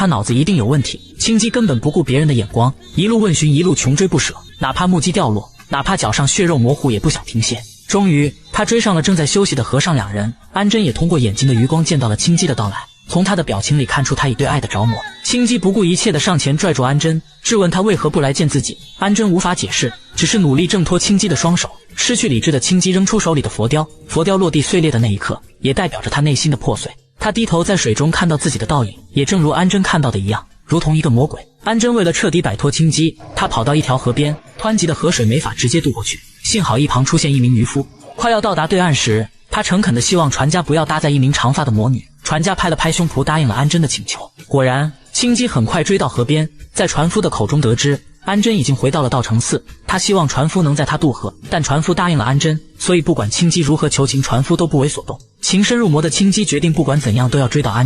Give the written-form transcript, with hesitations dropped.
他脑子一定有问题。青姬根本不顾别人的眼光，一路问询，一路穷追不舍，哪怕木屐掉落，哪怕脚上血肉模糊，也不想停歇。终于，他追上了正在休息的和尚两人。安贞也通过眼睛的余光见到了青姬的到来，从他的表情里看出他已对爱的着魔。青姬不顾一切地上前拽住安贞，质问他为何不来见自己。安贞无法解释，只是努力挣脱青姬的双手。失去理智的青姬扔出手里的佛雕，佛雕落地碎裂的那一刻，也代表着他内心的破碎。他低头在水中看到自己的倒影，也正如安贞看到的一样，如同一个魔鬼。安贞为了彻底摆脱青姬，他跑到一条河边，湍急的河水没法直接渡过去，幸好一旁出现一名渔夫。快要到达对岸时，他诚恳地希望船家不要搭载一名长发的魔女。船家拍了拍胸脯，答应了安贞的请求。果然，青姬很快追到河边，在船夫的口中得知安贞已经回到了道成寺。他希望船夫能载他渡河，但船夫答应了安贞，所以不管青姬如何求情，船夫都不为所动。情深入魔的青姬决定不管怎样都要追到安贞。